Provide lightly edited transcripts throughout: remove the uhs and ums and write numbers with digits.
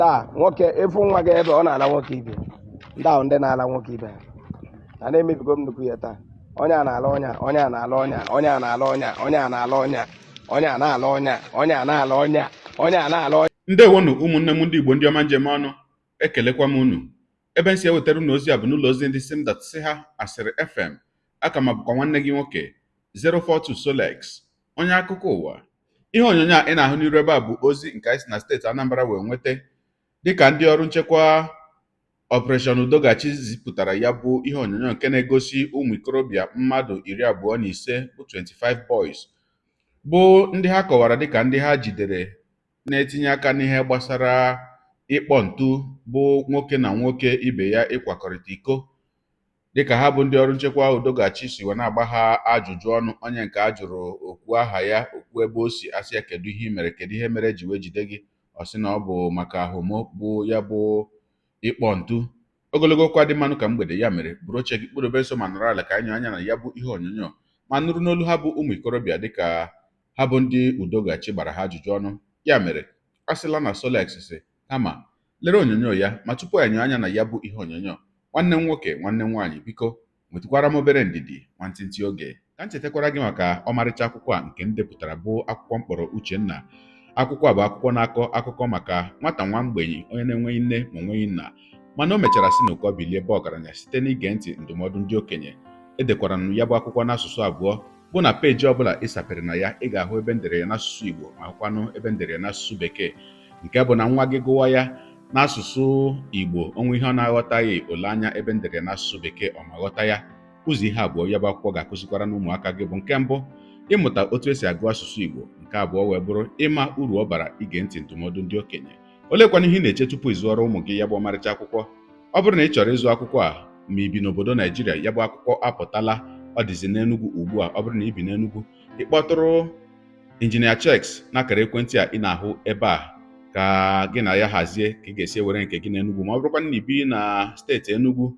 taa nwoke efu nwa gị ebe ọ na-ala nwoke ibe ndị ahụ ndị na-ala nwoke ibe a na-emebigo m nnukwu ya taa onye a na-ala ọnya onye a na-ala ọnya onye a na-ala ọnya onye a na-ala ọnya onye a na-ala ọnya onye a na-ala ọnya onye a na-ala ọnya. Ndewonu ụmụnne m ndị Igbo ndị ọma njem ọnụ, ekelekwa m unu. Ebe nsi ewetara unu ozi a bụ n'ụlọ ozi ndị Simdat si ha Asịrị FM. Aka ma bụkwa nwanne gị nwoke 042 Solex, onye akụkọ ụwa. Ihe onyonyo a ị na-ahụ n'iru ebe a bụ ozi nke anyị si na steeti Anambra wee nweta dịka ndị ọrụ nchekwa Operation Udogachi zipụtara ya bụ ihe onyonyo nke na-egosi ụmụ ikorobịa mmadụ 25 bụ 25 boys bụ ndị ha kọwara dịka ndị ha jidere na-etinye aka n'ihe gbasara ịkpọ ntu bụ nwoke na nwoke ibe ya ịkwakọrịta iko, dịka ha bụ ndị ọrụ nchekwa Udogachi si wee na-agba ha ajụjụ ọnụ. Onye nke a jụrụ okwu aha ya, okwu ebe o si, asị ya kedu ihe mere, kedu ihe mere ji wee jide gị, ọ sị na ọ bụ maka homo bụ ya bụ ịkpọ ntu. Ogologo okwu adị mmanụ ka mgbede, ya mere bụrụ oche gị kpụrụ ebe nso ma nọrọ ala ka anyị anya na ya bụ ihe onyonyo ma nụrụ n'olu ha bụ ụmụ ikorobịa dịka ha bụ ndị Udogachi gbara ha ajụjụ ọnụ. Ya mere asịla na Solex si kama lere onyonyo ya, ma tupu anyị anya na ya bụ ihe onyonyo, nwanne m nwoke nwanne m nwaanyị, biko nwetụkwara m obere ndidi nwantịntị oge ka m chetakwara gị maka ọmarịcha akwụkwọ a nke m depụtara bụ akwụkwọ mkpọrọ Uchenna. Akwụkwọ a bụ akwụkwọ na-akọ akụkọ maka nwata nwa mgbenyi onye na-enweghị nne ma onweghị nna, mana o mechara si n'ụkọ bilie ebe ọgaranya site n'ige ntị ndụmọdụ ndị okenye. Edekwara m ya bụ akwụkwọ n'asụsụ abụọ, bụ na peji ọbụla ịsapịrị na ya ị ga-ahụ ebe ndere ya n'asụsụ Igbo ma hụkwanụ ebe ndere ya n'asụsụ Bekee, nke bụ na nwa gị gụwa ya n'asụsụ Igbo onwe ihe ọ na-aghọtaghị, ole anya ebe ndere ya n'asụsụ Bekee ọ ma ghọta ya. Ụzọ ihe abụọ ya bụ akwụkwọ ga-akụzikwara na ụmụaka gị bụ nke mbụ, ịmụta otu esi agụ asụsụ Igbo, nke abụọ wee bụrụ ịma uru ọ bara ige ntị ndụmọdụ ndị okenye. Olekwana ihe ị na-eche tupu ịzụọrọ ụmụ gị ya bụ ọmarịcha akwụkwọ? Ọ bụrụ na ị chọrọ ịzụ akwụkwọ a ma ị bi n'obodo Naijiria, ya bụ akwụkwọ apụtala, ọ dịzi n'Enugu ugbu a. Ọ bụrụ na ị bi n'Enugu, ị kpọtụrụ Injinia Checks n'akara ekwentị a ị na-ahụ ebe a ka gị na ya hazie ka ị ga-esi ewere nke gị n'Enugu. Ma ọ bụrụkwa na ị bi na steeti Enugu,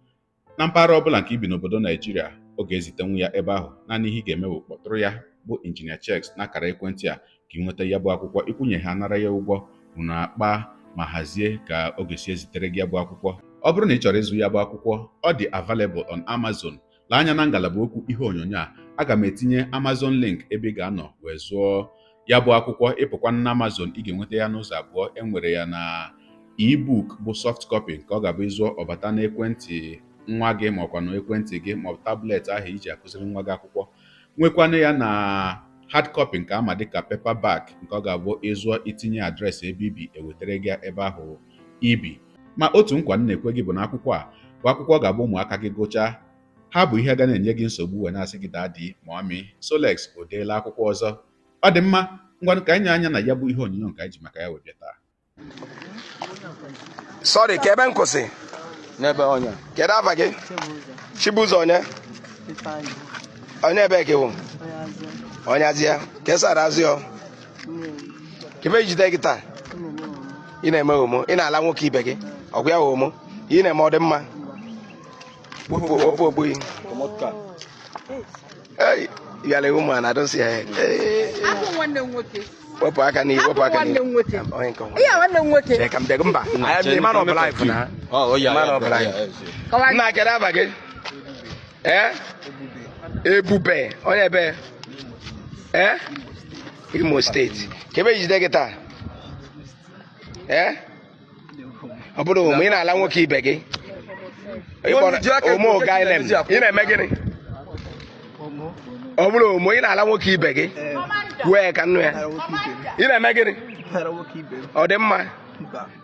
na mpaghara ọbụla nke ị bi n'obodo Naijiria, ọ ga-ezitenwu ya ebe ahụ. Naanị ihe ị ga-eme bụ kpọtụrụ ya bụ Injinia Checks n'akara ekwentị a ka ị nweta ya bụ akwụkwọ. Ịkwụnye ha nara ya ụgwọ unu akpa ma hazie ka ọ ga-esi ezitere gị ya bụ akwụkwọ. Ọ bụrụ na ị chọrọ ịzụ ya bụ akwụkwọ, ọ dị available on Amazon. Lee anya na ngalaba okwu ihe onyonyo a, aga m etinye Amazon link ebe ị ga-anọ wee zụọ ya bụ akwụkwọ. Ịpụkwa na Amazon, ị ga-enweta ya n'ụzọ abụọ. Enwere ya na ebook bụ soft copy nke ọ ga-abụ ịzụọ ọbata n'ekwentị nwa gị ma ọkwa na ekwentị gị ma ọ bụ tablet ahụ iji akụziri nwa gị akwụkwọ. Nwekwana ya na hard copy nke ama dịka paperback nke ọ ga-abụ ịzụọ itinye adreesị ebe ibi ewetara gị ebe ahụ ibi. Ma otu nkwa m na-ekwe gị bụ na akwụkwọ a bụ akwụkwọ ga-abụ ụmụaka gị gụchaa, ha bụ ihe ga na-enye gị nsogbu wee na-asị gị dadi ma ọmị Solex o deela akwụkwọ ọzọ. Ọ dị mma, ngwa ka anyị anya na ya bụ ihe onyonyo nke anyị ji maka ya wee bịa taa. Sorry, ka ebe m kwụsị n'ebe onye kedu afa gị? Chibuzo onye? Onye ebe ka ịwụ? Onye azịa ka esara azịọ kebe jide gị taa? Ị na-eme homo, ị na-ala nwoke ibe gị, ọgwụ ya homo, ị na-eme ọ dị mma. Wepụ ogbuyi. Hey, you are a woman, I don't see her. Wepụ aka n'ihu, wepụ aka n'ihu. Check am degumba. I am the man of life na. Oh yeah, man of life. Nna kedu afa gị? Ebube, onye ebe? Imo Steeti. Kebe jide gị taa? Ọ bụrụ ụmụ ị na-ala nwoke ibe gị, ụmụ gailem, ị na-eme gịnị? Ọ bụrụ ụmụ ị na-ala nwoke ibe gị, wee ka nnu ya, ị na-eme gịnị? Ọ dị mma?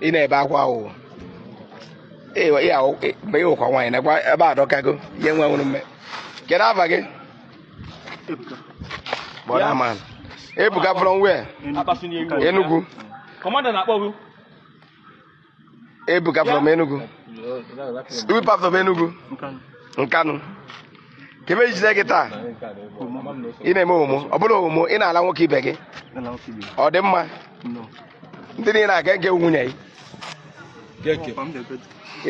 Ị na-ebe akwa ahụhụ mgbe ị hụkwa nwaanyị nakwa ebe a dọkago ihe nwe nwụrụ mme. Kedu afa gị? Ebuka from where? Enugu. Ebuka from Enugu. Which part of Enugu? Nkanu. Kebe jide gị taa? Ị na-eme homo, ọ bụrụ homo ị na-ala nwoke ibe gị, ọ dị mma? Ndị niile na-aga nke nwunye gị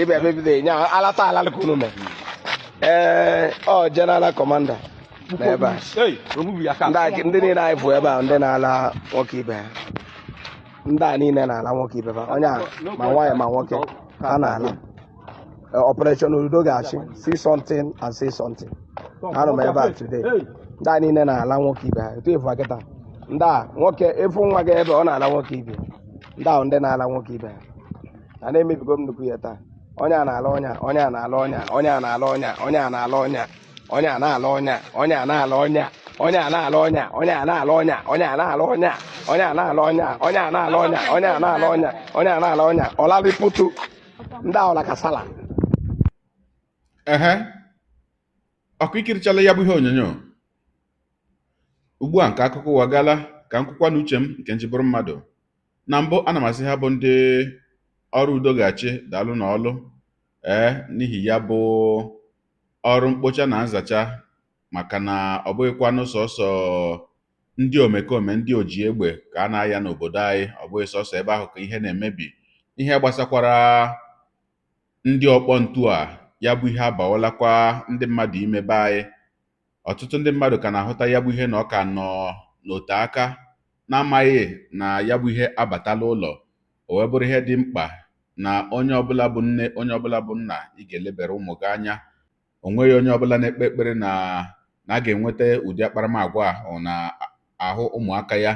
ibe ebe bido nye alata ala ka unu mee. Ọ General Commander n'ebe a. Ndị niile anyị bụ ebe a ndị na-ala nwoke ibe ha. ndị a niile na-ala nwoke ibe ha onye a ma nwaanyị ma nwoke ha na-ala operation udo ga-achị see something and say something anọ m ebe a today ndị a niile na-ala nwoke ibe ha etu efu akịta ndị a nwoke efu nwa gị ebe ọ na-ala nwoke ibe ndị ahụ ndị na-ala nwoke ibe ha a na-emebigo m nnukwu ya taa onye a na-ala ọnya onye a na-ala ọnya onye a na-ala ọnya onye a na-ala ọnya onye a na-ala ọnya onye a na-ala ọnya onye a na-ala ọnya onye a na-ala ọnya onye a na-ala ọnya onye a na-ala ọnya onye a na-ala ọnya onye a na-ala ọnya onye a na-ala ọnya ọlalịpụtụ ndị ahụ la kasala ọkụ ikirichala ya bụ ihe onyonyo ugbu a nke akụkọ ụwa gala ka nkwukwa n'uche m nke njibụrụ mmadụ na mbụ ana m asị ha bụ ndị ọrụ udo ga-achị daalụ na ọlụ n'ihi ya bụ ọrụ mkpocha na nzacha maka na ọ bụghịkwanụ sọsọ ndị omekome ndị oji egbe ka a na-aya n'obodo anyị ọ bụghị sọsọ ebe ahụ ka ihe na-emebi ihe gbasakwara ndị ọkpọ ntu a ya bụ ihe abawalakwa ndị mmadụ imebe anyị ọtụtụ ndị mmadụ ka na-ahụta ya bụ ihe na ọ ka nọ n'ote aka na-amaghị na ya bụ ihe abatala ụlọ o wee bụrụ ihe dị mkpa na onye ọbụla bụ nne onye ọbụla bụ nna ị ga-elebere ụmụ gị anya o nweghị onye ọbụla na-ekpe ekpere na a ga-enweta ụdị akparamagwa ahụ na ahụ ụmụaka ya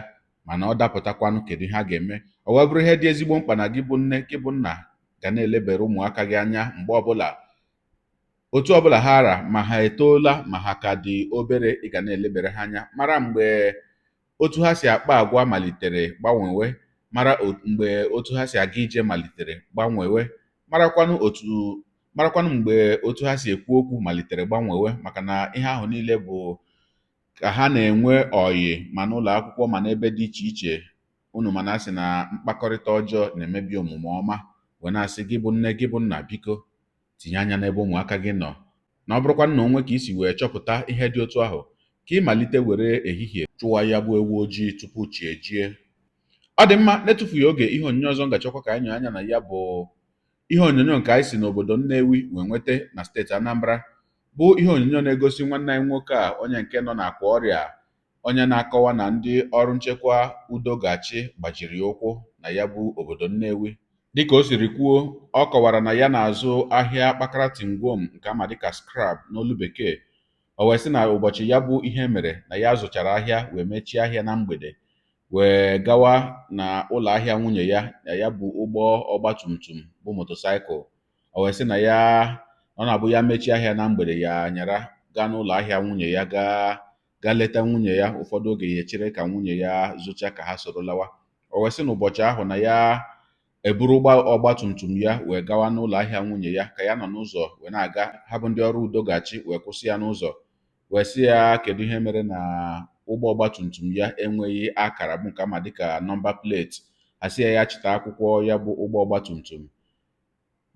mana ọ dapụtakwanụ kedu ihe a ga-eme o wee bụrụ ihe dị ezigbo mkpa na gị bụ nne gị bụ nna ga na-elebere ụmụaka gị anya mgbe ọbụla otu ọbụla ha ara ma ha etoola ma ha ka dị obere ị ga na-elebere ha anya mara mgbe otu ha si akpa agwa malitere gbanwewe mara mgbe otu ha si aga ije malitere gbanwewe marakwanụ mgbe otu ha si ekwu okwu malitere gbanwewe maka na ihe ahụ niile bụ ka ha na-enwe oyi ma n'ụlọ akwụkwọ ma n'ebe dị iche iche unu mana asị na mkpakọrịta ọjọọ na-emebi omume ọma wee na-asị gị bụ nne gị bụ nna biko tinye anya n'ebe ụmụaka gị nọ na ọ bụrụkwa na onwe ka isi wee chọpụta ihe dị otu ahụ ka ị malite were ehihie chụwa ya bụ ewu ojii tupu chi ejie ọ dị mma na-etufughị oge ihe onyonyo ọzọ ngachọkwa ka anyị nyere anya na ya bụ ihe onyonyo nke anyị si n'obodo Nnewi wee nweta na steeti Anambra bụ ihe onyonyo na-egosi nwanne anyị nwoke a onye nke nọ n'akwa ọrịa onye na-akọwa na ndị ọrụ nchekwa udo ga-achị gbajiri ya ụkwụ na ya bụ obodo Nnewi dịka o siri kwuo ọ kọwara na ya na-azụ ahịa kpakarati ngwom nke ama dịka scrap n'olu bekee o wee sị na ụbọchị ya bụ ihe mere na ya zụchara ahịa wee mechie ahịa na mgbede wee gawa na ụlọ ahịa nwunye ya na ya bụ ụgbọ ọgbatumtum bụ motosaịkụl o wee sị na ya ọ na-abụ ya mechie ahịa na mgbede ya nyara gaa n'ụlọ ahịa nwunye ya gaa leta nwunye ya ụfọdụ oge ya echere ka nwunye ya zụcha ka ha soro lawa o wee sị na ụbọchị ahụ na ya eburu ọgbatumtum ya wee gawa n'ụlọ ahịa nwunye ya ka ya nọ n'ụzọ wee na-aga ha bụ ndị ọrụ udo ga-achị wee kwụsị ya n'ụzọ wee sị ya kedu ihe mere na ụgbọ ọgbatumtum ya enweghị akara bụ nke ama dịka nọmba pleti ha sị ya chịta akwụkwọ ya bụ ụgbọ ọgbatumtum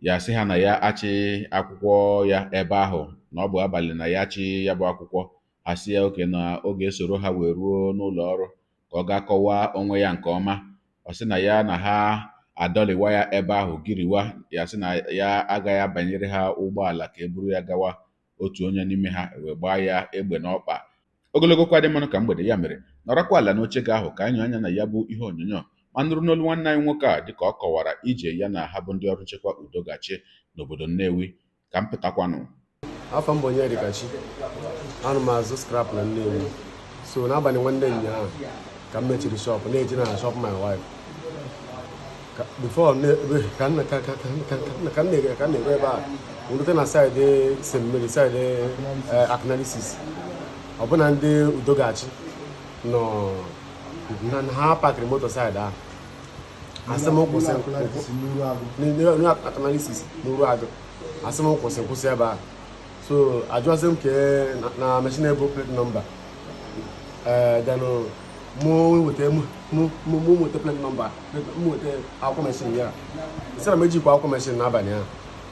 ya sị ha na ya achị akwụkwọ ya ebe ahụ na ọ bụ abalị na ya achị ya bụ akwụkwọ ha sị ya oke na oge esoro ha wee ruo n'ụlọ ọrụ ka ọ gaa kọwaa onwe ya nke ọma ọ sị na ya na ha adọliwa ya ebe ahụ giriwa ya sị na ya agaghị abanyere ha ụgbọala ka e buru ya gawa otu onye n'ime ha wee gbaa ya egbe n'ọkpa ogologo kwa dị mmanụ ka mgbede ya mere nọrọkwa ala n'oche gị ahụ ka anyị anya na ya bụ ihe onyonyo ma nụrụ n'olu nwanne anyị nwoke a dịka ọ kọwara ije ya na ha bụ ndị ọrụ nchekwa udo ga-achị n'obodo Nnewi ka m pụtakwanụ afọ m bụ Onyedikachi anụ m azụ scrap na Nnewi so n'abalị nwanne ụnyaahụ ka m mechiri shop na-eji na shop my wife before ka m na-ere ebe a nrute na saịdị St. Mary saịdị Aknalisis ọbụna ndị udo ga-achị nọ na ha pakịrị moto saịdị ahụ asị m kwụsị Aknalisis n'uru agụ asị m kwụsị ebe ahụ so ajụasị m ke na machine ebo plate number denụ mụ nweta plate number mụ nweta akwụkwọ machine ya isi na m ejikwa akwụkwọ machine n'abalị ahụ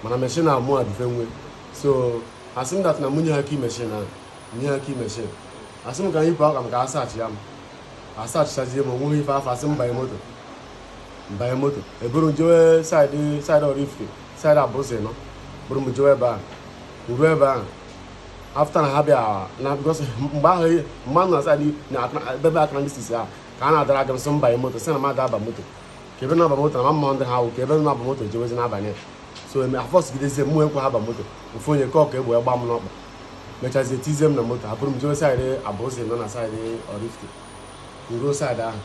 mana machine a mụ adịfe nwe so asị m dat na mụ nye ha key machine ahụ nye ha key machine asị m ka anyị pụọ ka m ka asaachị ya m asaachịchazie m onweghị ife afọ asị m banye moto eburu m jewe saịdị Oraifite saịdị Abụzị nọ bụrụ m jewe ebe ahụ ruo ebe ahụ afta na ha bịa na bikos mgbe ahụ mmadụ na saịdị na ebe Aknalisis ahụ ka a na-adara aga m sị m banye moto sị na m ada aba moto ka ebe na-aba moto na mma ndị ha wụ ka ebe na-aba moto jewezi n'abalị so afọsigidezie mụ ekwe ha ba moto ofu onye ka ọka egbe gba m n'ọkpa mechazie tizie m na moto hapụrụ m jewe saịdị abụzi nọ na saịdị Oraifite ruo saịdị ahụ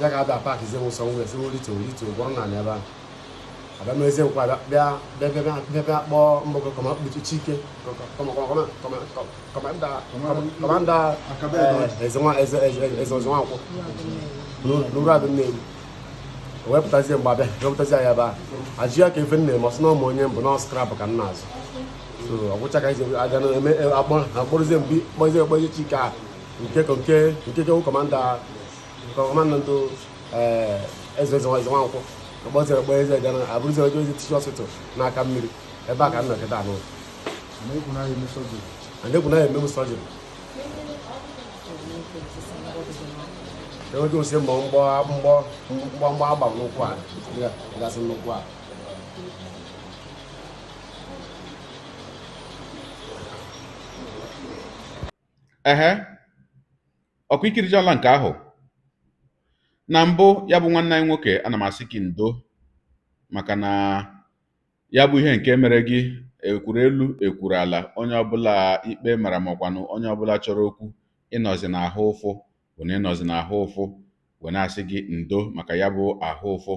ya ga abịa paakị zie m nsọ ngwe si rito gwọrọ na ebe ahụ abịa mezie nkwa bịa kpọọ mbọgọ kọma kpuchi Chike kọmanda eze Ọzọnwankwọ n'uru adị Nnewi wepụtazie mgbe abịa wepụtazie ya ebe a ajụ ya ka efe nne masị na ụmụ onye mbụ na skrap ka m na-azụ so ọgwụcha ka ije aja na-eme akpọrụzie mgbe kpọzie Chike a nke kọmanda ndụ eze Ọzọnwankwọ akpọzie ekpọ eze ga na abụrụzie oje ozi tichi ọsụtụ n'aka mmiri ebe a ka m nọ kịta anụ andekwu na eme m sọjiri enweghị osi mbọ mgbọ agba n'ụkwụ a gasị nnukwu a ọkwa ikirijala nke ahụ na mbụ ya bụ nwanne anyị nwoke ana m asị gị ndo maka na ya bụ ihe nke mere gị ekwuru elu ekwuru ala onye ọbụla ikpe mara makwanụ onye ọbụla chọrọ okwu ịnọzi n'ahụ ụfụ bụ na ịnọzi n'ahụ ụfụ wee na-asị gị ndo maka ya bụ ahụ ụfụ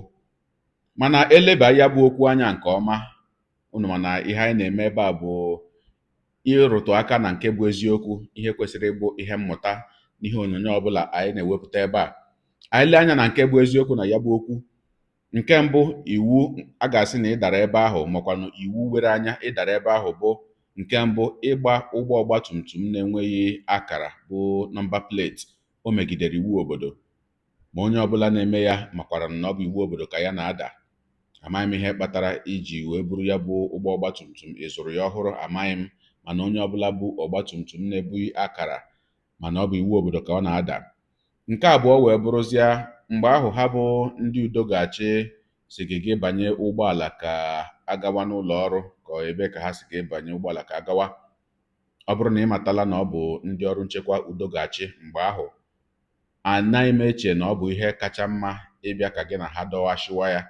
mana eleba ya bụ okwu anya nke ọma unu mana ihe anyị na-eme ebe a bụ ịrụtụ aka na nke bụ eziokwu ihe kwesịrị ịbụ ihe mmụta n'ihe onyonyo ọbụla anyị na-ewepụta ebe a anyị lee anya na nke bụ eziokwu na ya bụ okwu nke mbụ iwu a ga-asị na ịdara ebe ahụ makwanụ iwu were anya ịdara ebe ahụ bụ nke mbụ ịgba ụgbọ ọgbatumtum na-enweghị akara bụ nọmba pleti o megidere iwu obodo ma onye ọbụla na-eme ya makwara na ọ bụ iwu obodo ka ya na-ada amaghị m ihe kpatara iji wee buru ya bụ ụgbọ ọgbatumtum ịzụrụ ya ọhụrụ amaghị m mana onye ọbụla bụ ọgbatumtum na-ebughị akara mana ọ bụ iwu obodo ka ọ na-ada. Nke abụọ wee bụrụzie mgbe ahụ ha bụ ndị udogachi si gị banye ụgbọala ka agawa n'ụlọ ọrụ ka ebe ka ha si gị banye ụgbọala ka agawa, ọ bụrụ na ị matala na ọ bụ ndị ọrụ nchekwa udogachi mgbe ahụ, anaghị m eche na ọ bụ ihe kacha mma ịbịa ka gị na ha dọwashiwa ya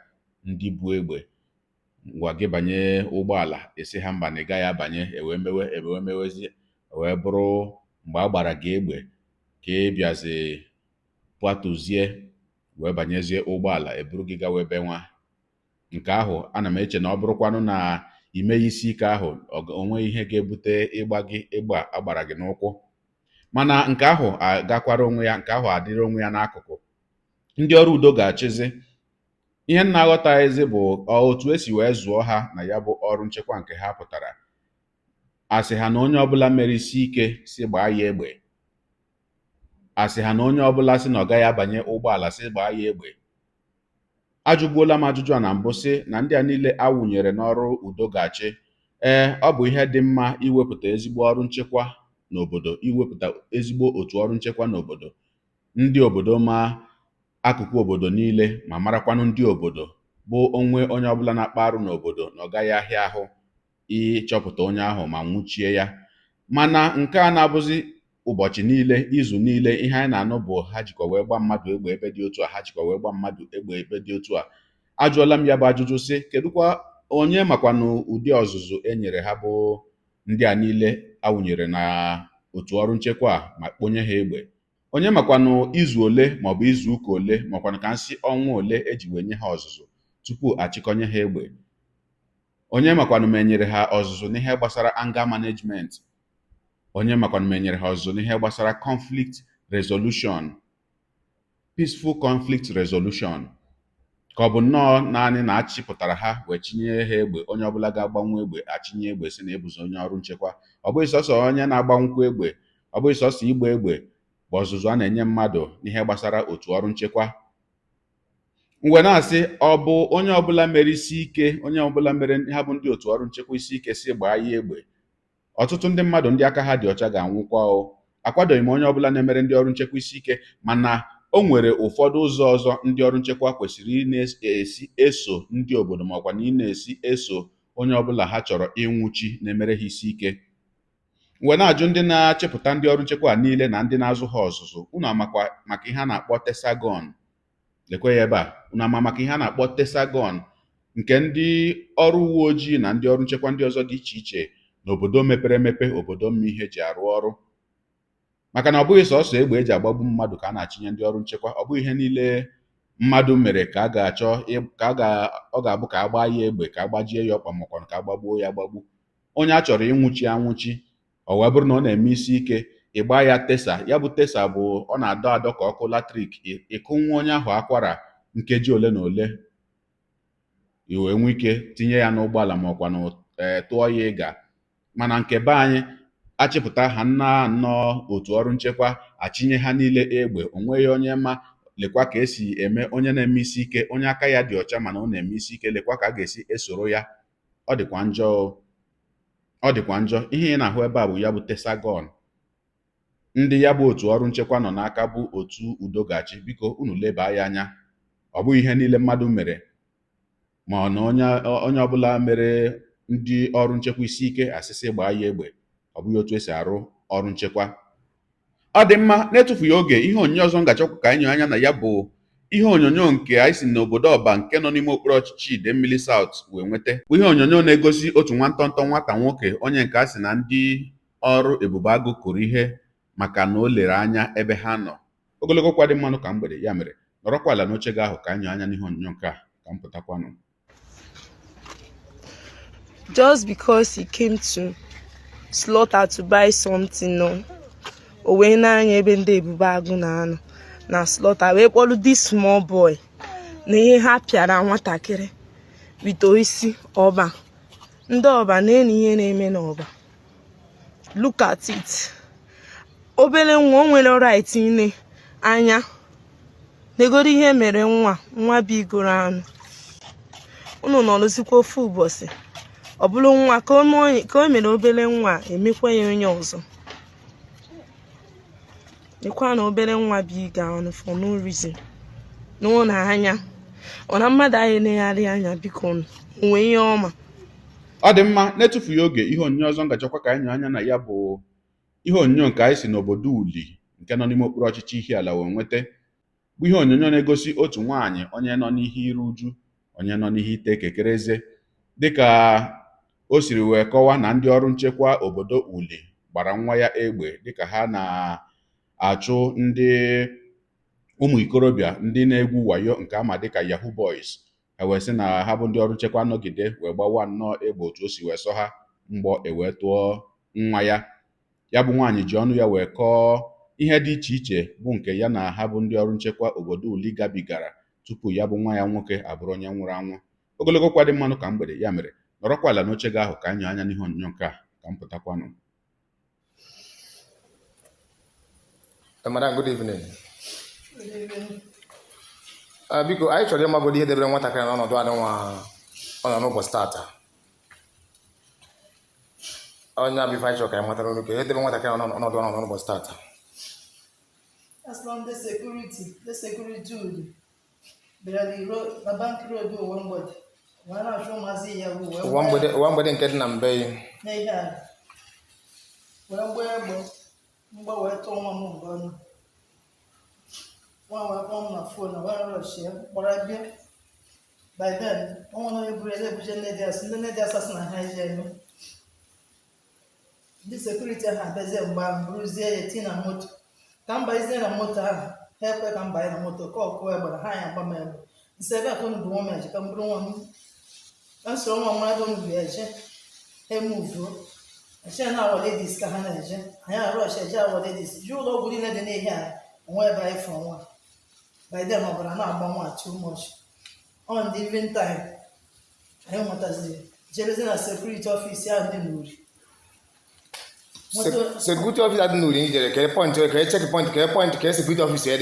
ndị bu egbe ngwa gị banye ụgbọala esi ha mba na ị gaghị abanye ewe mewezi wee bụrụ mgbe a gbara gị egbe ka ị bịazi kwatuzie wee banyezie ụgbọala eburu gị gawa ebe nwa. Nke ahụ ana m eche na ọ bụrụkwanụ na imeghị isi ike ahụ onweghị ihe ga-ebute ịgba gị egbe a gbara gị n'ụkwụ, mana nke ahụ agakwara onwe ya, nke ahụ adịrị onwe ya n'akụkụ. Ndị ọrụ udo ga-achịzi ihe nna aghọtaghịzi bụ otu esi wee zụọ ha na ya bụ ọrụ nchekwa nke ha pụtara. Asị ha na onye ọbụla mere isi ike si gbaa ya egbe, asị ha na onye ọbụla si na ọ gaghị abanye ụgbọala si gbaa ya egbe. Ajụgbuola m ajụjụ a na mbụ sị na ndị a niile awụnyere n'ọrụ udogachi, ọ bụ ihe dị mma iwepụta ezigbo ọrụ nchekwa n'obodo, iwepụta ezigbo otu ọrụ nchekwa n'obodo, ndị obodo ma akụkụ obodo niile ma marakwanụ ndị obodo bụ onwe onye ọbụla na-akpa arụ n'obodo na ọ gaghị ahịa ahụ ịchọpụta onye ahụ ma nwụchie ya. Mana nke a na-abụzi ụbọchị niile, izu niile, ihe anyị na-anụ bụ ha jikwa wee gba mmadụ egbe ebe dị otu a, ha jikwa wee gba mmadụ egbe ebe dị otu a. Ajụọla m ya bụ ajụjụ sị kedụkwa onye makwanụ ụdị ọzụzụ e nyere ha bụ ndị a niile awụnyere na otu ọrụ nchekwa a ma kponye ha egbe? Onye makwanụ izu ole maọbụ izu ụka ole makwanụ ka nsị ọnwa ole eji wee nye ha ọzụzụ tupu achịkọnye ha egbe? Onye makwanụ ma enyere ha ọzụzụ n'ihe gbasara anger management? Onye makwanụ ma enyere ha ọzụzụ n'ihe gbasara conflict resolution, peaceful conflict resolution, ka ọ bụ nnọọ naanị na achịpụtara ha wee chinye ha egbe, onye ọbụla ga-agbanwe egbe achinye egbe si na ebuzo onye ọrụ nchekwa? Ọ bụghị sọsọ onye na-agbanwekwu egbe, ọ bụghị sọsọ igba egbe bụ ọzụzụ a na-enye mmadụ n'ihe gbasara otu ọrụ nchekwa. Mgbe na-asị ọ bụ onye ọbụla mere isi ike, onye ọbụla mere ha bụ ndị otu ọrụ nchekwa isi ike si gbaa ya egbe, ọtụtụ ndị mmadụ ndị aka ha dị ọcha ga-anwụkwa o. Akwadoghị m onye ọbụla na-emere ndị ọrụ nchekwa isi ike, mana o nwere ụfọdụ ụzọ ọzọ ndị ọrụ nchekwa kwesịrị ị na-esi eso ndị obodo ma ọkwa na ị na-esi eso onye ọbụla ha chọrọ ịnwụchi na-emere ha isi ike. Mgbe na-ajụ ndị na-achịpụta ndị ọrụ nchekwa niile na ndị na-azụ ha ọzụzụ, unu amakwa maka ihe a na-akpọ tesagon. lekwe ya ebe a unu ama maka ihe a na-akpọ tesagon nke ndị ọrụ uwe ojii na ndị ọrụ nchekwa ndị ọzọ dị iche iche n'obodo mepere emepe, obodo mma ihe ji arụ ọrụ. Maka na ọ bụghị sọsọ egbe eji agbagbu mmadụ ka a na-achịnye ndị ọrụ nchekwa. Ọ bụghị ihe niile mmadụ mere ka a ga-achọ ọ ga-abụ ka a gbaa ya egbe, ka a gbajie ya ọkpa, makwa ka a gbagbuo ya agbagbu. Onye a chọrọ ịnwụchi anwụchi, ọ wee bụrụ na ọ na-eme isi ike, ịgba ya tesa. Ya bụ tesa bụ ọ na-adọ adọ ka ọkụ latrik. Ịkụnwa onye ahụ akwara nkeji ole na ole, i wee nwee ike tinye ya n'ụgbọala ma ọkwa na tụọ ya ịga. Mana nke be anyị achịpụta ha nnọọ otu ọrụ nchekwa, achịnye ha niile egbe. Onweghị onye ma lekwa ka esi eme onye na-eme isi ike, onye aka ya dị ọcha mana ọ na-eme isi ike, lekwa ka a ga-esi esoro ya. Ọ dịkwa njọ, ọ dịkwa njọ. Ihe ị na-ahụ ebe a bụ ya bụ tesagon. Ndị ya bụ otu ọrụ nchekwa nọ n'aka bụ otu Udogachi. Biko unu leba ya anya. Ọ bụghị ihe niile mmadụ mere ma ọ na onye ọbụla mere ndị ọrụ nchekwa isi ike asịsị gbaa ya egbe. Ọ bụghị otu esi arụ ọrụ nchekwa. Ọ dị mma, na-etufughị oge, ihe onyonyo ọzọ ngachọkwu ka anyị anya na ya bụ ihe onyonyo nke anyị si n'obodo Ọba nke nọ n'ime okpuru ọchịchị Idemmili South wee nweta. Bụ ihe onyonyo na-egosi otu nwantọntọ nwata nwoke, onye nke a sị na ndị ọrụ Ebube Agụ kụrụ ihe maka na o lere anya ebe ha nọ. Ogologo kwa dị mmanụ ka mgbede, ya mere nọrọkwa ala n'oche gị ahụ ka anyị anya n'ihe onyonyo nke a ka m pụtakwanụ. Just because he came to slaughter to buy something, no, o wee na-anya ebe ndị Ebube Agụ na-anọ na slaughter, wee kpọrọ this small boy na ihe ha pịara nwatakịrị bito isi Ọba. Ndị Ọba na-eni ihe na-eme n'Ọba. Look at it. Obere nwa o nwere right ine anya negoro ihe mere nwa bigoro anụ. Unu nọrọzikwa ofu ụbọchị, ọ bụrụ nwa ka o mere obere nwa emekwa ya onye ọzọ. Nekwa na obere nwa bi ga ọnụ for no reason. N'ụlọ anya ọ na mmadụ anyị na-egharị anya, biko onwe ihe ọma. Ọ dị mma, na-etufughị oge, ihe onyonyo ọzọ ngachọkwa ka anyị anya na ya bụ ihe onyonyo nke anyị si n'obodo Uli nke nọ n'ime okpuru ọchịchị Ihiala wee nweta. Bụ ihe onyonyo na-egosi otu nwaanyị onye nọ n'ihe iru uju, onye nọ n'ihe ite kekereze, dịka o siri wee kọwaa na ndị ọrụ nchekwa obodo Uli gbara nwa ya egbe dịka ha na-achụ ndị ụmụ ikorobịa ndị na-egwu wayo nke ama dịka Yahoo Boys. Wee sị na ha bụ ndị ọrụ nchekwa nọgide wee gbawa nnọọ egbe otu o si wee sọ ha mgbọ wee tụọ nwa ya. Ya bụ nwaanyị ji ọnụ ya wee kọọ ihe dị iche iche bụ nke ya na ha bụ ndị ọrụ nchekwa obodo Uli gabigara tupu ya bụ nwa ya nwoke abụrụ onye nwụrụ anwụ. Ogologo kwa dị mmanụ ka mgbede, ya mere nọrọkwa ala n'oche gị ahụ ka anyị anya n'ihe onyonyo nke a ka m pụtakwanụ. Madam, good evening. Biko anyị chọrọ ịmagodi ihe debere nwatakịrị n'ọnọdụ anụnwa ọ nọ n'ụbọchị tata. Onye abụ ife anyị chọrọ ka anyị matara n'oge ihe debere nwatakịrị n'ọnọdụ ọ nọ n'ụbọchị tata. That's not the security. The security would be the road, the bank road do one body. One of them has a One body nke dị na mbe. They had one where Tom one on my phone, one Russia, or I be by then, only every leaders, and the leaders assassin hygiene. The security had the Zamba, Bruce, Tina Moto. Come by the motor, help come by the motor, call whoever, high and bummer. Instead of going to woman, she come grown. And so I don't be a move. I shall now ladies can I am rush a jar of ladies. You know, we didn't here, and whereby from one. By then, over an hour too much. On the evening time, I want us the Jerusalem security office here in the mood. Security office at Nuri, check point, security office here.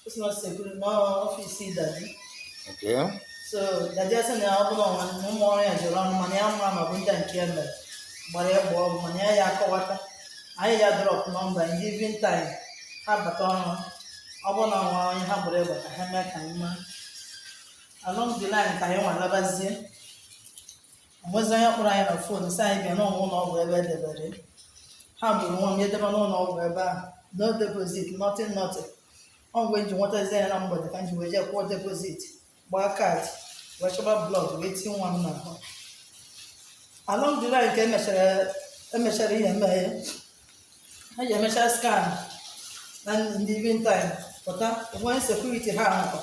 It's not security, no office daddy. Okay. So, the just an album no more as around money, I'm winter and candle. But I bought money, I drop number in the evening time. Have a ton. I want to have whatever I have my along the line, I want to have a was I up on a phone, side and no one over the how do one get them on over no deposit, nothing. ọ mgbe nji nwetazi ya na mgbede ka m ji wee jee kwụọ depozit gbaa kaadị wee chọba blọd wee tie nwa m n'ahụ. Along the line nke emechara ihe mmeghe ha ji emecha skan na ndị living time pụta onwe sekuriti ha ahụkwa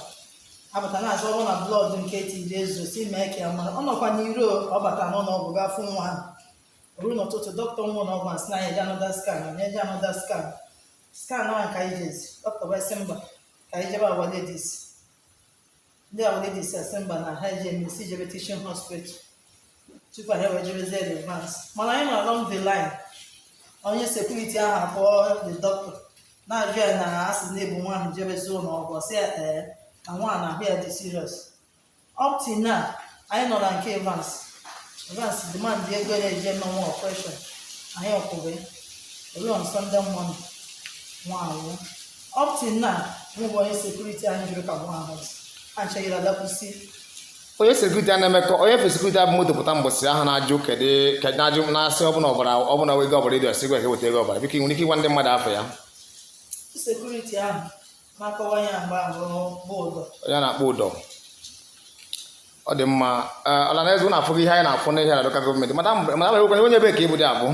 abata na-azụ ọrụ na blọd nke tiri ezo si mee ka ya mara ọ nọkwa n'iru ọ batara n'ụlọ ọgwụ gafụ nwa ahụ ruo n'ụtụtụ dọkịta nwa ụlọ ọgwụ asị na anyị eji anọda skan anyị eji anọda skan ahụ ka anyị jezi dọkịta wee sị mba ka anyị jebe awa ledis ndị awa ledis asị mba na ha eji emesi jebe teaching hospital tupu anyị wee jebezie advance mana anyị nọ along the line onye sekuriti ahụ akpọọ the doctor na-ajụ ya na asị na-ebu nwa ahụ jebezi ụlọ ọgwụ sị ya na nwa na ahụ ya dị serious up till now anyị nọ na nke Evans demand ego na-eje n'ọnwa operation anyị ọkwụbe olu on Sunday morning nwa ahụ up till now mụ bụ onye sekuriti anyị jụrụ ka nwa ahụ ha ncheghịrị adakwụsị onye sekuriti a na-emekọ onye fe sekuriti abụ moto pụta mbọsị ahụ na-ajụ na-ajụ na-asị ọbụla ego ọbara ịdị ọsị gwa ka weta ego ọbara biko nwere ike ịgwa ndị mmadụ afọ ya sekuriti ahụ na-akọwa ya mgbe ahụ bụ ụdọ onye na-akpọ ụdọ ọ dị mma ọla na eze ụnụ afụghị ihe anyị na-afụ n'ihe na lokal gọọmenti mada ekwe onye ebe ka ịbụ dị abụ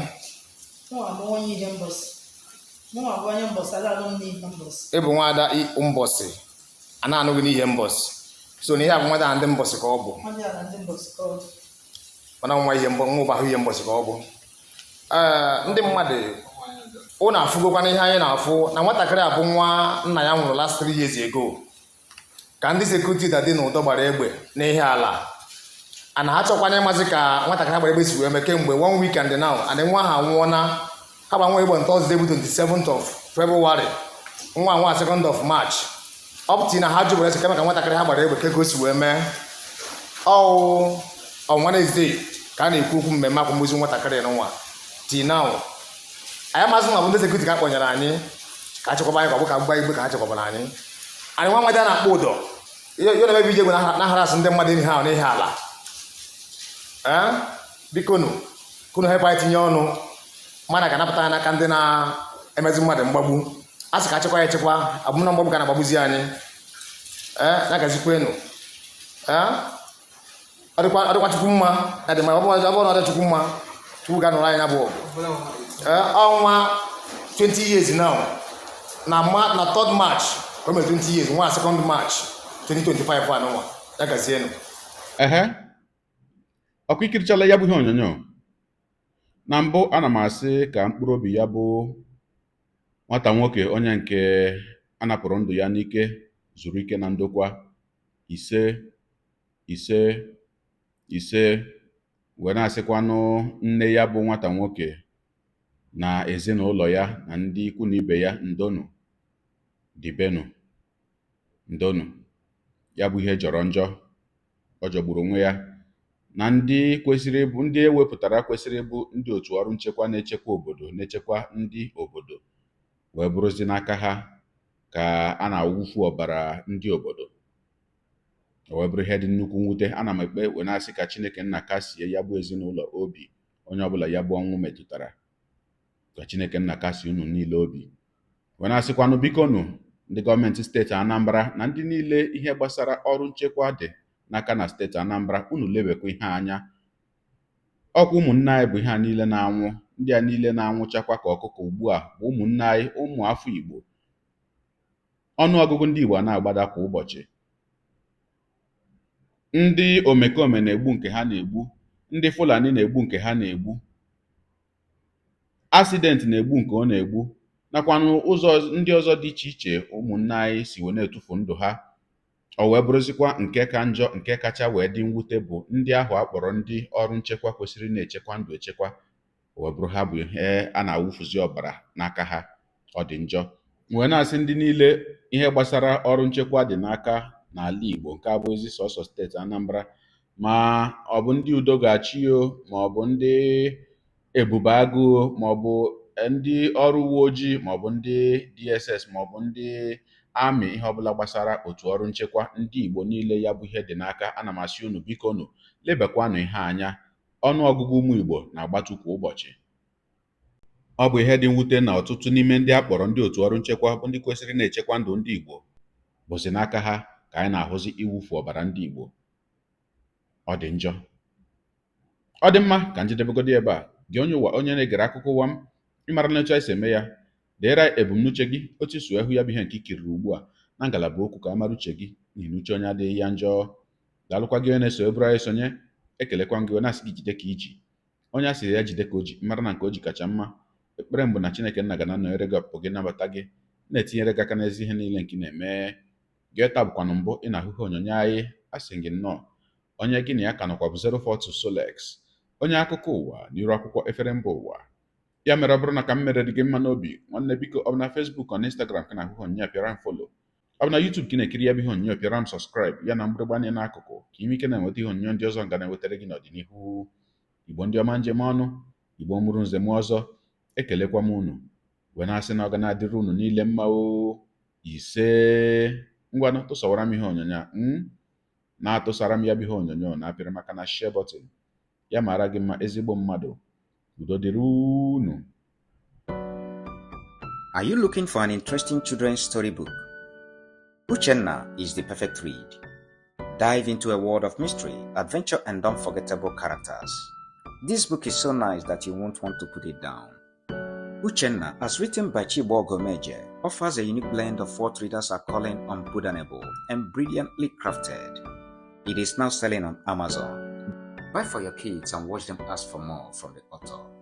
ịbụ nwa ada mbọsị a na-anụghị n'ihe mbọsị so na ihe abụ nwada ndị mbọsị ka ọ bụ mana nwa ihe nwa ahụ ihe mbọsị ka ọ bụ ndị mmadụ ụnụ afụgokwana ihe anyị na-afụ na nwatakịrị abụ nwa nna ya nwụrụ last 3 years ago ka ndị sekuriti dị n'ụdọ gbara egbe n'ihe ala a na ha chọkwanye ịmazi ka nwatakịrị gbara egbe si wee mee kemgbe 1 weekend now and nwa ha anwụọna ha gba nwa egbe on Thursday bụ 27th of February nwa 2nd of March up to na ha jụbara ese kama ka nwatakịrị ha gbara egbe ka ego si wee mee on Wednesday ka a na-ekwu okwu mmemme akwamozu nwatakịrị n'ụwa till now anyị mazị na bụ ndị sekuriti ka kpọnyere anyị ka a chekwaba anyị ka ọ bụ ka mgba igbe ka ha chekwabara anyị nwa nwa a na-akpọ ụdọ ihe na-emebi ije egwe na harasị ndị mmadụ ihe ahụ n'ihe ala biko kunu hepụ anyị tinye ọnụ mmadụ ga-anapụta ya n'aka ndị na-emezi mmadụ mgbagbu a sị ka achịkwa ya echekwa abụmna mgbagbu ka na-agbagbuzi anyị na-agazikwenu ọ dịkwa Chukwu mma na dị mma ọ bụrụ na ọ dị Chukwu mma Chukwu ga-anụrụ anyị na bụ ọnwa 20 years now na 3rd March o mere 20 years nwa 2nd March 2025 anụnwa ya gazienụ ọkụ ikirichala ya bụ ihe onyonyo na mbụ ana m asị ka mkpụrụ obi ya bụ nwata nwoke onye nke a napụrụ ndụ ya n'ike zuru ike na ndokwa ise wee na-asịkwanụ nne ya bụ nwata nwoke na ezinụlọ ya na ndị ikwu na ibe ya ndonu dibenu ndonu ya bụ ihe jọrọ njọ ọ jọgburu onwe ya na ndị kwesịrị ịbụ ndị ewepụtara kwesịrị ịbụ ndị otu ọrụ nchekwa na-echekwa obodo na-echekwa ndị obodo wee bụrụzi n'aka ha ka a na-awụfu ọbara ndị obodo wee bụrụ ihe dị nnukwu mwute. Ana m ekpe wee na-asị ka Chineke nna kasie ya bụ ezinụlọ obi onye ọbụla ya bụ ọnwụ metụtara ka Chineke nna kasie unu niile obi wee na-asịkwanụ bikonu ndị gọọmenti steeti Anambra na ndị niile ihe gbasara ọrụ nchekwa dị n'aka na steeti Anambra unu lebekwa ihe anya ọkwa ụmụnne anyị bụ ihe a niile na-anwụ ndị a niile na-anwụchakwa ka ọkụkọ ugbu a bụ ụmụnne anyị ụmụ afọ Igbo ọnụọgụgụ ndị Igbo na-agbada kwa ụbọchị ndị omekome na-egbu nke ha na-egbu ndị Fulani na-egbu nke ha na-egbu asidenti na-egbu nke ọ na-egbu nakwanụ ụzọ ndị ọzọ dị iche iche ụmụnne anyị si wee na-etufu ndụ ha. O wee bụrụzikwa nke ka njọ nke kacha wee dị mwute bụ ndị ahụ akpọrọ ndị ọrụ nchekwa kwesịrị na-echekwa ndụ echekwa wee bụrụ ha bụ ihe a na-awụfuzi ọbara n'aka ha. Ọ dị njọ. Wee na-asị ndị niile ihe gbasara ọrụ nchekwa dị n'aka n'ala Igbo nke abụghịzi sọsọ steeti Anambra ma ọ bụ ndị udo ga-achị ma ọ bụ ndị ebube agụụ ma ọ bụ ndị ọrụ uwe ojii ma ọ bụ ndị DSS ma ọ bụ ndị amị ihe ọbụla gbasara otu ọrụ nchekwa ndị Igbo niile ya bụ ihe dị n'aka ana m asị unu bikonu lebakwanụ ihe anya ọnụọgụgụ ụmụ Igbo na-agbatu kwa ụbọchị. Ọ bụ ihe dị mwute na ọtụtụ n'ime ndị a kpọrọ ndị otu ọrụ nchekwa bụ ndị kwesịrị na-echekwa ndụ ndị Igbo bụzi n'aka ha ka anyị na-ahụzi iwufu ọbara ndị Igbo. Ọ dị njọ. Ọ dị mma ka njedebegodi ebe a, gị onye ụwa onye na-egere akụkọ ụwa m, ịmara na etu anyị si eme ya, deere ebumnuche gị otu iso ihu ya bụ ihe nke ikiriri ugbu a na ngalaba okwu ka a mara uche gị n'ihi na uche onye adịghị ya njọ. Daalụkwa gị onye na-eso eburu anyị sonye, ekelekwa gị na-asị gị jide ka iji. Onye a sịrị ya jide ka o ji, mara na nke o ji kacha mma. Ekpere mbụ na Chineke nna ga na-anọnyere gị ọpụpụ gị nabata gị na-etinyere gị aka n'ezi ihe niile nke ị na-eme. Gị taa bụkwanụ mbụ ị na-ahụ ihe onyonyo anyị, a sị gị nnọọ. Onye gị na ya ka nọkwa bụ 042 Solex, onye akụkọ ụwa n'iru akwụkwọ efere mba ụwa. Ya mere ọ bụrụ na ka m mere dị gị mma n'obi, nwanne biko ọ bụ na Facebook ọ na Instagram ka na-ahụ onyonyo pịara m follow. Ọ bụ na YouTube ka ị na-ekiri ya bụ ihe onyonyo pịara m subscribe ya na mgbịrịgba anya n'akụkụ ka ime ike na-enweta ihe onyonyo ndị ọzọ nga na-ewetara gị n'ọdịnihu. Igbo ndị ọma njem ọnụ, Igbo mụrụ nze m ọzọ, ekelekwa m unu wee na-asị na ọ ga na-adịrị unu niile mma o. Ise ngwanụ tụsawara m ihe onyonyo na-atụsara m ya bụ ihe onyonyo na-apịrị maka na share button ya mara gị mma ezigbo mmadụ. Udo dịrị unu. Are you looking for an interesting children's storybook? Uchenna is the perfect read. Dive into a world of mystery, adventure, and unforgettable characters. This book is so nice that you won't want to put it down. Uchenna, as written by Chibogo Meje, offers a unique blend of what readers are calling unpardonable and brilliantly crafted. It is now selling on Amazon. Buy for your kids and watch them ask for more from the author.